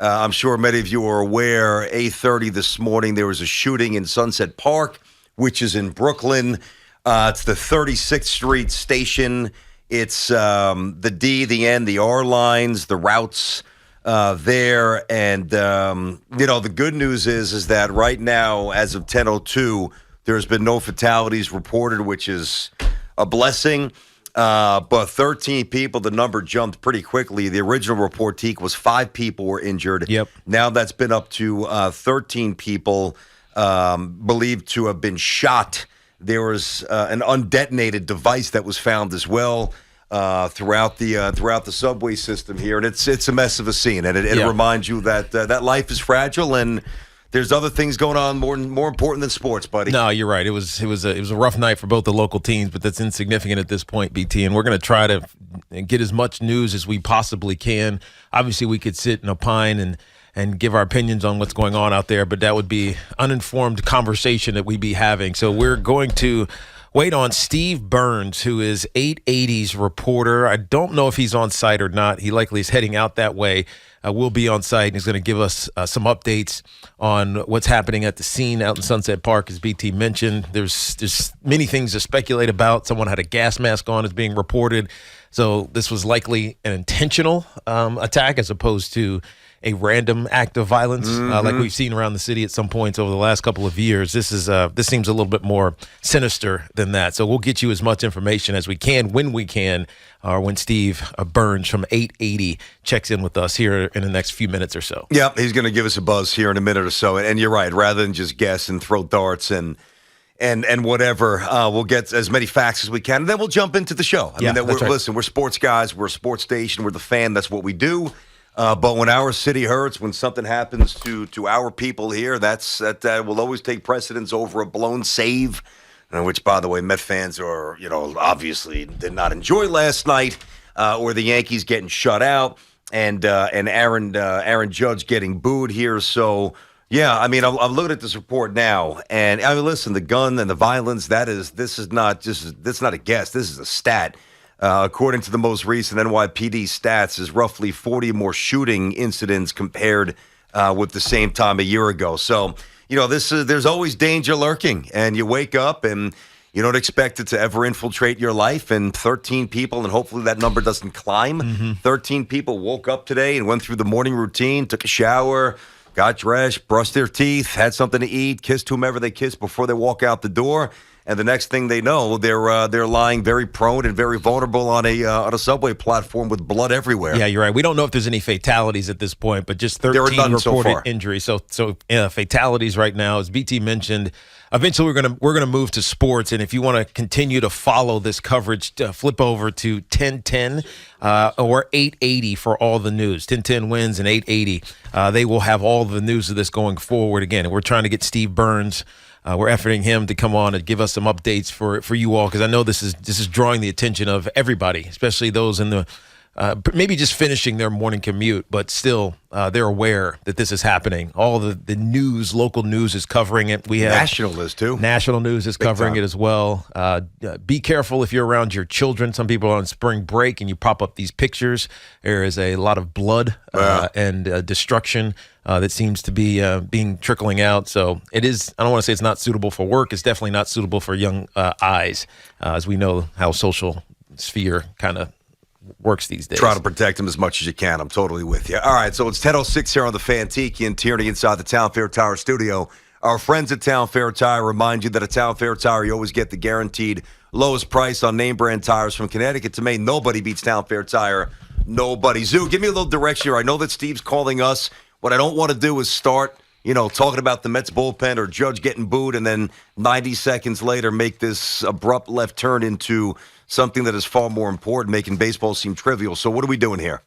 I'm sure many of you are aware, 8:30 this morning, there was a shooting in Sunset Park, which is in Brooklyn. It's the 36th Street station. It's the D, the N, the R lines, the routes there. And, the good news is that right now, as of 10:02, there's been no fatalities reported, which is a blessing. But 13 people, the number jumped pretty quickly. The original report, Teak, was 5 people were injured. Yep. Now that's been up to 13 people believed to have been shot. There was an undetonated device that was found as well throughout the subway system here, and it's a mess of a scene. And it reminds you that that life is fragile and there's other things going on more important than sports, buddy. No, you're right. It was a rough night for both the local teams, but that's insignificant at this point, BT. And we're going to try to get as much news as we possibly can. Obviously, we could sit and opine and give our opinions on what's going on out there, but that would be uninformed conversation that we'd be having. So we're going to wait on Steve Burns, who is 880's reporter. I don't know if he's on site or not. He likely is heading out that way. We'll be on site, and he's going to give us some updates on what's happening at the scene out in Sunset Park, as BT mentioned. There's many things to speculate about. Someone had a gas mask on, is being reported. So this was likely an intentional attack as opposed to a random act of violence, like we've seen around the city at some points over the last couple of years. This seems a little bit more sinister than that. So we'll get you as much information as we can when we can, or when Steve Burns from 880 checks in with us here in the next few minutes or so. Yeah, he's going to give us a buzz here in a minute or so. And you're right, rather than just guess and throw darts and whatever, we'll get as many facts as we can, and then we'll jump into the show. Listen, we're sports guys, we're a sports station, we're the fan, that's what we do. But when our city hurts, when something happens to our people here, that will always take precedence over a blown save, which, by the way, Met fans are, obviously did not enjoy last night, or the Yankees getting shut out, and Aaron Judge getting booed here. So, yeah, I'm looking at this report now, and listen, the gun and the violence, this is not a guess, this is a stat. According to the most recent NYPD stats, is roughly 40 more shooting incidents compared with the same time a year ago. So, there's always danger lurking, and you wake up and you don't expect it to ever infiltrate your life. And 13 people, and hopefully that number doesn't climb. 13 people woke up today and went through the morning routine, took a shower, got dressed, brushed their teeth, had something to eat, kissed whomever they kissed before they walk out the door. And the next thing they know, they're lying very prone and very vulnerable on a subway platform with blood everywhere. Yeah, you're right. We don't know if there's any fatalities at this point, but just 13 reported injuries. So fatalities right now, as BT mentioned. Eventually, we're gonna move to sports, and if you want to continue to follow this coverage, flip over to 1010 or 880 for all the news. 1010 wins and 880. They will have all the news of this going forward. Again, we're trying to get Steve Burns. We're efforting him to come on and give us some updates for you all, because I know this is drawing the attention of everybody, especially those in the maybe just finishing their morning commute, but still they're aware that this is happening. All the news, local news is covering it. We have national is too. National news is covering it as well. Be careful if you're around your children. Some people are on spring break and you pop up these pictures. There is a lot of blood and destruction that seems to be trickling out. So it is, I don't want to say it's not suitable for work. It's definitely not suitable for young eyes, as we know how social sphere kind of works these days. Try to protect them as much as you can. I'm totally with you. All right, so it's 10:06 here on the Fan. Tiki and Tierney inside the Town Fair Tire studio. Our friends at Town Fair Tire remind you that at Town Fair Tire, you always get the guaranteed lowest price on name brand tires from Connecticut to Maine. Nobody beats Town Fair Tire. Nobody. Zoo, give me a little direction here. I know that Steve's calling us. What I don't want to do is start, talking about the Mets bullpen or Judge getting booed, and then 90 seconds later make this abrupt left turn into something that is far more important, making baseball seem trivial. So what are we doing here?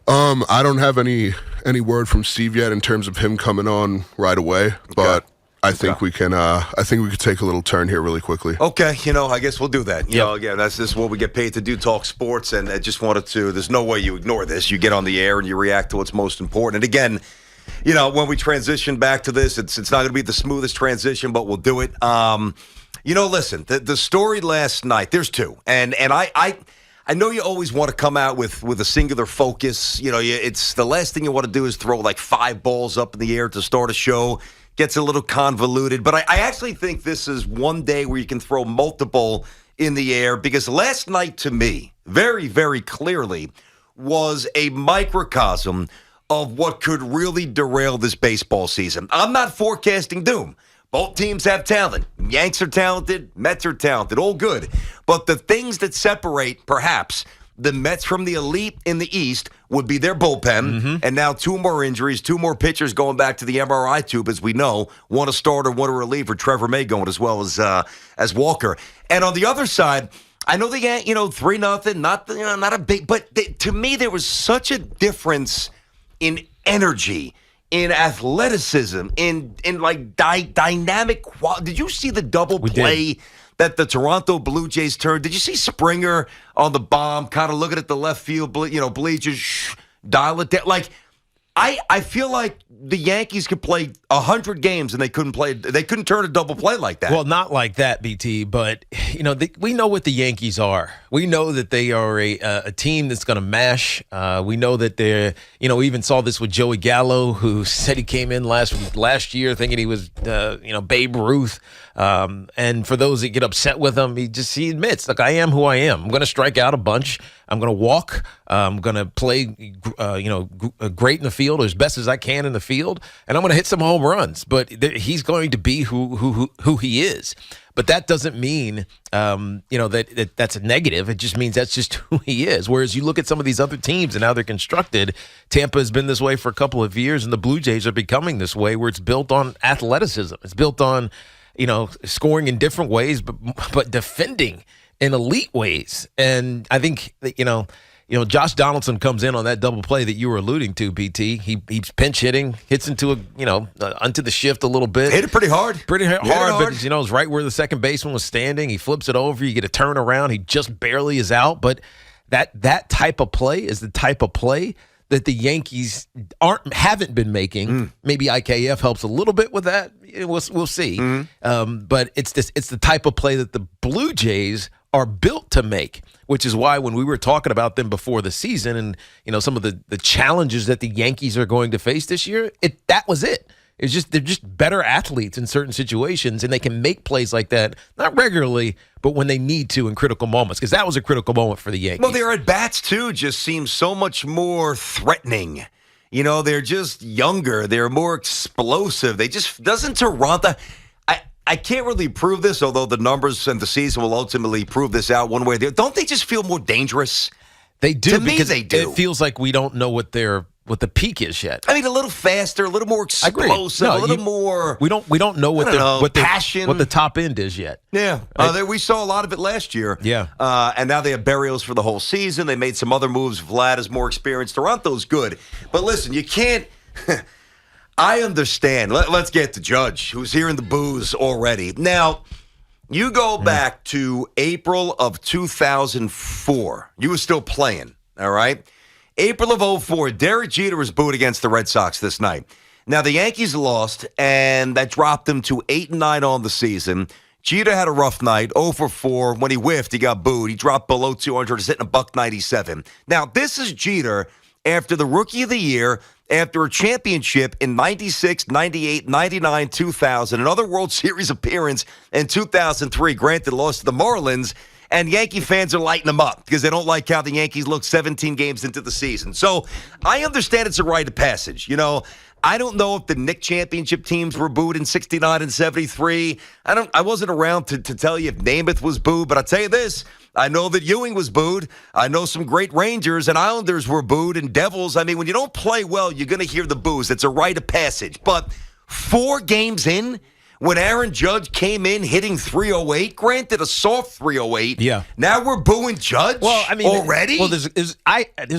I don't have any word from Steve yet in terms of him coming on right away, but I think we can. I think we could take a little turn here really quickly. Okay, I guess we'll do that. Again, this is what we get paid to do, talk sports, and I just wanted to. There's no way you ignore this. You get on the air and you react to what's most important. And again, when we transition back to this, it's not going to be the smoothest transition, but we'll do it. Listen, the story last night, there's two. And I know you always want to come out with a singular focus. It's the last thing you want to do is throw like 5 balls up in the air to start a show. Gets a little convoluted. But I actually think this is one day where you can throw multiple in the air, because last night to me, very, very clearly, was a microcosm of what could really derail this baseball season. I'm not forecasting doom. Both teams have talent. Yanks are talented. Mets are talented. All good. But the things that separate, perhaps, the Mets from the elite in the East would be their bullpen. Mm-hmm. And now 2 more injuries, 2 more pitchers going back to the MRI tube, as we know. One a starter, one a reliever. Trevor May going as well as Walker. And on the other side, I know they get 3-0, not a big, but to me there was such a difference in energy, in athleticism, in like dynamic quality. Did you see the double play that the Toronto Blue Jays turned? Did you see Springer on the bomb, kind of looking at the left field, bleachers, dial it down? Like, I feel like the Yankees could play 100 games and they couldn't turn a double play like that. Well, not like that, BT, but we know what the Yankees are. We know that they are a team that's going to mash. We know that they're, we even saw this with Joey Gallo, who said he came in last year thinking he was, Babe Ruth. And for those that get upset with him, he admits, look, I am who I am. I'm going to strike out a bunch. I'm going to walk. I'm going to play, great in the field, or as best as I can in the field, and I'm going to hit some home runs. But he's going to be who he is. But that doesn't mean, that's a negative. It just means that's just who he is. Whereas you look at some of these other teams and how they're constructed, Tampa has been this way for a couple of years, and the Blue Jays are becoming this way, where it's built on athleticism. It's built on, scoring in different ways, but defending in elite ways. And I think that, Josh Donaldson comes in on that double play that you were alluding to, BT. He's pinch hitting, hits into onto the shift a little bit. Hit it pretty hard. But it's right where the second baseman was standing. He flips it over. You get a turnaround. He just barely is out. But that type of play is the type of play that the Yankees haven't been making. Maybe IKF helps a little bit with that. We'll see. But it's the type of play that the Blue Jays are built to make, which is why when we were talking about them before the season and some of the challenges that the Yankees are going to face this year, that was it. It's just they're just better athletes in certain situations, and they can make plays like that, not regularly, but when they need to in critical moments, because that was a critical moment for the Yankees. Well, their at-bats, too, just seem so much more threatening. They're just younger. They're more explosive. Doesn't Toronto... I can't really prove this, although the numbers and the season will ultimately prove this out one way or the other. Don't they just feel more dangerous? They do. To me, they do. It feels like we don't know what the peak is yet. I mean, a little faster, a little more explosive, a little more. We don't know what passion, what the top end is yet. Yeah, we saw a lot of it last year. Yeah, and now they have Berrios for the whole season. They made some other moves. Vlad is more experienced. Toronto's good, but listen, you can't. I understand. Let's get to Judge, who's hearing the boos already. Now, you go back to April of 2004. You were still playing, all right? April of 2004, Derek Jeter was booed against the Red Sox this night. Now, the Yankees lost, and that dropped them to 8-9 on the season. Jeter had a rough night, 0 for 4. When he whiffed, he got booed. He dropped below 200, hitting $197. Now, this is Jeter after the Rookie of the Year, after a championship in 96, 98, 99, 2000, another World Series appearance in 2003, granted lost to the Marlins, and Yankee fans are lighting them up because they don't like how the Yankees look 17 games into the season. So I understand it's a rite of passage. I don't know if the Knick championship teams were booed in 69 and 73. I wasn't around to tell you if Namath was booed, but I'll tell you this. I know that Ewing was booed. I know some great Rangers and Islanders were booed, and Devils. I mean, when you don't play well, you're going to hear the boos. It's a rite of passage. But 4 games in, when Aaron Judge came in hitting .308, granted a soft .308. Yeah. Now we're booing Judge. Well, I mean, already. Well, there's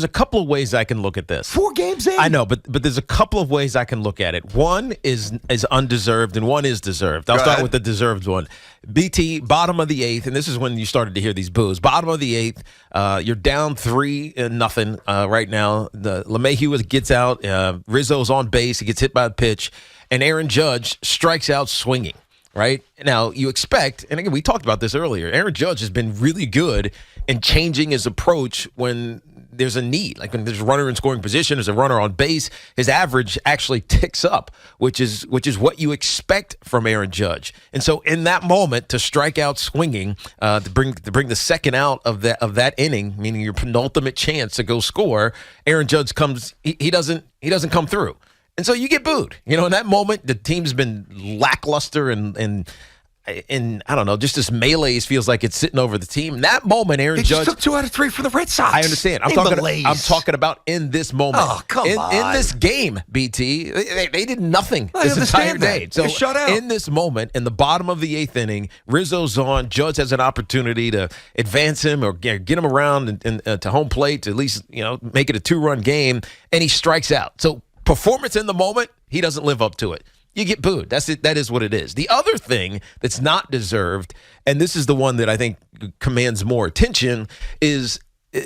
a couple of ways I can look at this. 4 games in. I know, but there's a couple of ways I can look at it. One is undeserved, and one is deserved. I'll start with the deserved one. BT, bottom of the 8th, and this is when you started to hear these boos. Bottom of the 8th, you're down 3-0 right now. The LeMahieu gets out. Rizzo's on base. He gets hit by a pitch. And Aaron Judge strikes out swinging. right? Now, you expect, and again, we talked about this earlier, Aaron Judge has been really good in changing his approach when there's a need. Like when there's a runner in scoring position, there's a runner on base, his average actually ticks up, which is what you expect from Aaron Judge. And so in that moment, to strike out swinging, to bring the second out of that inning, meaning your penultimate chance to go score, Aaron Judge comes, he doesn't come through. And so you get booed. You know, in that moment, the team's been lackluster and I don't know, just this malaise feels like it's sitting over the team. In that moment, Aaron Judge took 2 out of 3 for the Red Sox. I understand. I'm talking about in this moment. Oh, come on. In this game, BT, they did nothing this entire day. So shut out. In this moment, in the bottom of the 8th inning, Rizzo's on. Judge has an opportunity to advance him or get him around to home plate to at least make it a 2-run game, and he strikes out. So performance in the moment, he doesn't live up to it. You get booed. That's it. That is what it is. The other thing that's not deserved, and this is the one that I think commands more attention, is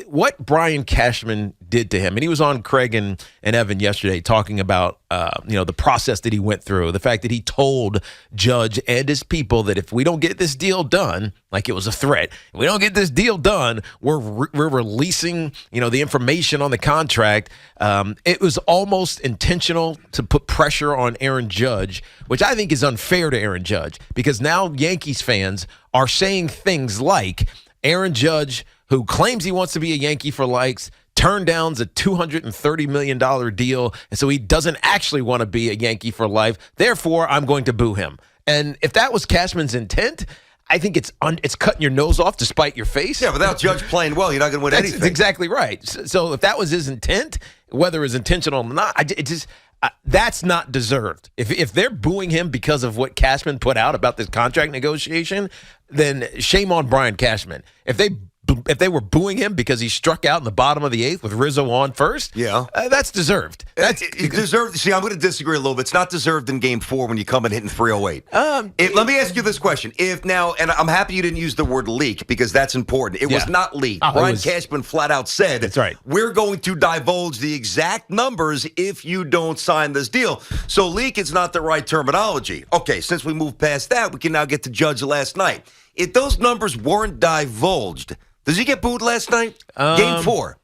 what Brian Cashman did to him. And he was on Craig and Evan yesterday talking about the process that he went through, the fact that he told Judge and his people that if we don't get this deal done, like it was a threat, if we don't get this deal done, we're releasing the information on the contract. It was almost intentional to put pressure on Aaron Judge, which I think is unfair to Aaron Judge, because now Yankees fans are saying things like Aaron Judge, who claims he wants to be a Yankee for likes, turned down a $230 million deal, and so he doesn't actually want to be a Yankee for life. Therefore, I'm going to boo him. And if that was Cashman's intent, I think it's cutting your nose off to spite your face. Yeah, without Judge playing well, you're not going to win anything. That's exactly right. So if that was his intent, whether it's intentional or not, that's not deserved. If they're booing him because of what Cashman put out about this contract negotiation, then shame on Brian Cashman. If they were booing him because he struck out in the bottom of the 8th with Rizzo on first, that's deserved. That's deserved. See, I'm going to disagree a little bit. It's not deserved in Game 4 when you come in hitting 308. Let me ask you this question. And I'm happy you didn't use the word leak because that's important. It was not leaked. Brian Cashman flat out said, "That's right. We're going to divulge the exact numbers if you don't sign this deal." So leak is not the right terminology. Okay, since we moved past that, we can now get to Judge last night. If those numbers weren't divulged, does he get booed last night? Game 4.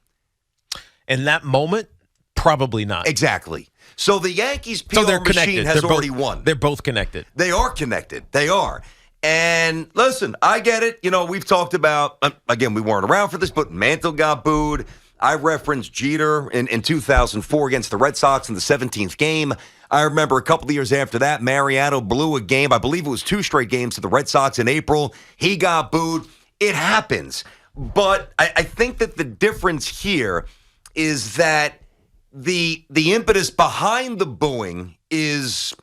In that moment, probably not. Exactly. So the Yankees PR machine has already won. They're both connected. They are connected. They are. And listen, I get it. We've talked about, again, we weren't around for this, but Mantle got booed. I referenced Jeter in 2004 against the Red Sox in the 17th game. I remember a couple of years after that, Mariano blew a game. I believe it was 2 straight games to the Red Sox in April. He got booed. It happens. But I think that the difference here is that the impetus behind the booing is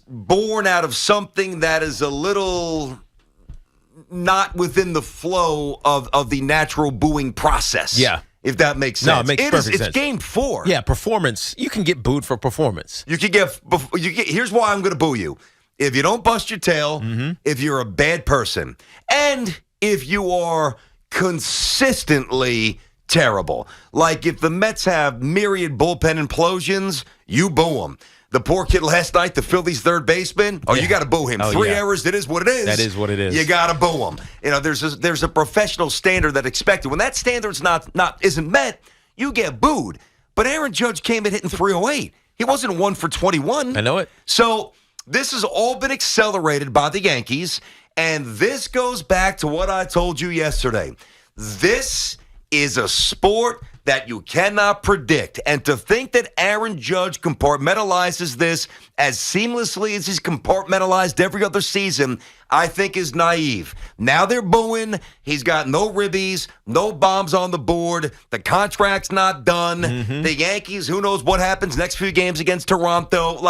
born out of something that is a little not within the flow of the natural booing process. Yeah. If that makes sense. No, it makes perfect sense. It's Game 4. Yeah, performance. You can get booed for performance. You get. Here's why I'm going to boo you. If you don't bust your tail, if you're a bad person, and if you are consistently terrible. Like if the Mets have myriad bullpen implosions, you boo them. The poor kid last night, the Phillies third baseman, you got to boo him. 3 errors, it is what it is. That is what it is. You got to boo him. There's a professional standard that's expected. When that standard's isn't met, you get booed. But Aaron Judge came in hitting 308. He wasn't 1 for 21. I know it. So this has all been accelerated by the Yankees. And this goes back to what I told you yesterday. This is a sport that you cannot predict. And to think that Aaron Judge compartmentalizes this as seamlessly as he's compartmentalized every other season, I think is naive. Now they're booing. He's got no ribbies, no bombs on the board. The contract's not done. The Yankees, who knows what happens next few games against Toronto.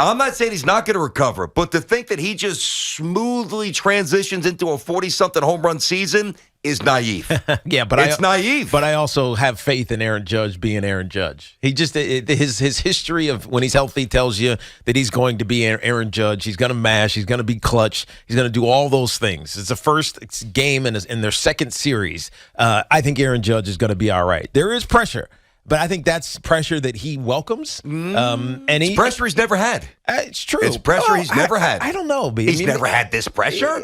I'm not saying he's not going to recover, but to think that he just smoothly transitions into a 40-something home run season is naive. Yeah, but it's naive. But I also have faith in Aaron Judge being Aaron Judge. He just his history of when he's healthy tells you that he's going to be Aaron Judge. He's going to mash. He's going to be clutch. He's going to do all those things. It's the first game in their second series. I think Aaron Judge is going to be all right. There is pressure. But I think that's pressure that he welcomes. It's pressure he's never had. It's true. It's pressure he's never had. I don't know. But He's never had this pressure?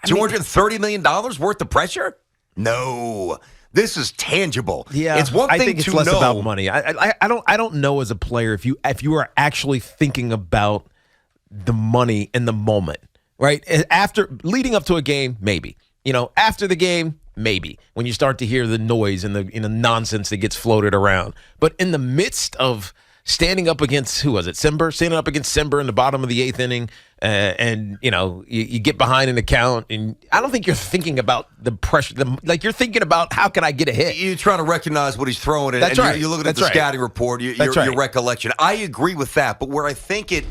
$230 million worth of pressure? No. This is tangible. Yeah, it's one thing I think it's to less know about money. I don't know as a player if you are actually thinking about the money in the moment, right? After leading up to a game, maybe. After the game, maybe. When you start to hear the noise and the nonsense that gets floated around, but in the midst of standing up against Standing up against Simber in the bottom of the 8th inning, and you get behind an account, and I don't think you're thinking about the pressure. You're thinking about how can I get a hit. You're trying to recognize what he's throwing, That's right. You're looking at the scouting report, your recollection. I agree with that, but where I think it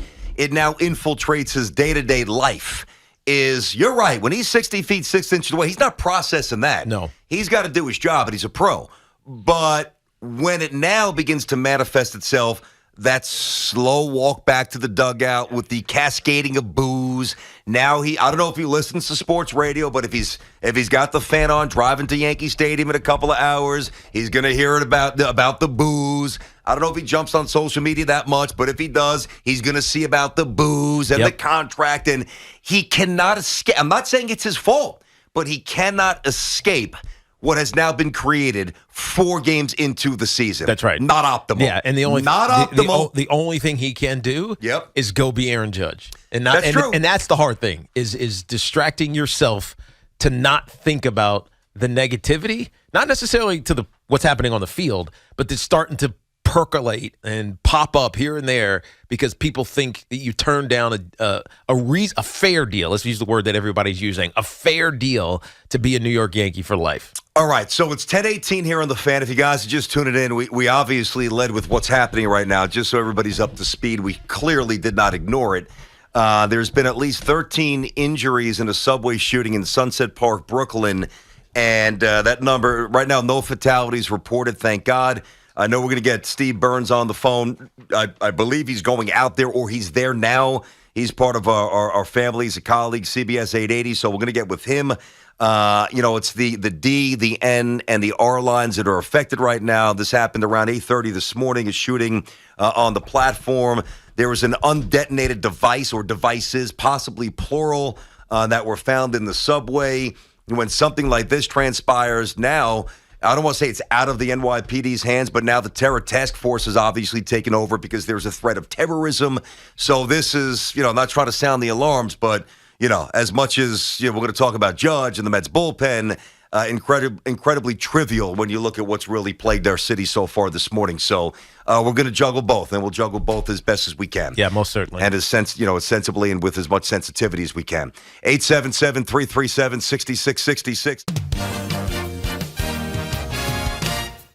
now infiltrates his day-to-day life is, you're right, when he's 60 feet 6 inches away, he's not processing that. No, he's got to do his job, and he's a pro. But when it now begins to manifest itself, that slow walk back to the dugout with the cascading of boos. Now I don't know if he listens to sports radio, but if he's got the fan on driving to Yankee Stadium in a couple of hours, he's going to hear it about the boos. I don't know if he jumps on social media that much, but if he does, he's going to see about the boos and the contract, and he cannot escape. I'm not saying it's his fault, but he cannot escape what has now been created 4 games into the season. That's right. Not optimal. Yeah, and the only thing he can do is go be Aaron Judge. That's true. And that's the hard thing, is distracting yourself to not think about the negativity, not necessarily to what's happening on the field, but to starting to percolate and pop up here and there because people think that you turned down a fair deal. Let's use the word that everybody's using, a fair deal to be a New York Yankee for life. All right, so it's 10:18 here on The Fan. If you guys are just tuning in, we obviously led with what's happening right now, just so everybody's up to speed. We clearly did not ignore it. There's been at least 13 injuries in a subway shooting in Sunset Park, Brooklyn, and that number, right now, no fatalities reported, thank God. I know we're going to get Steve Burns on the phone. I believe he's going out there, or he's there now. He's part of our family. He's a colleague, CBS 880, so we're going to get with him. It's the D, the N, and the R lines that are affected right now. This happened around 8:30 this morning, a shooting on the platform. There was an undetonated device or devices, possibly plural, that were found in the subway. When something like this transpires now, I don't want to say it's out of the NYPD's hands, but now the Terror Task Force has obviously taken over because there's a threat of terrorism. So this is, I'm not trying to sound the alarms, but, as much as we're going to talk about Judge and the Mets bullpen, incredibly trivial when you look at what's really plagued our city so far this morning. So we're going to juggle both, and we'll juggle both as best as we can. Yeah, most certainly. And as sensibly and with as much sensitivity as we can. 877-337-6666.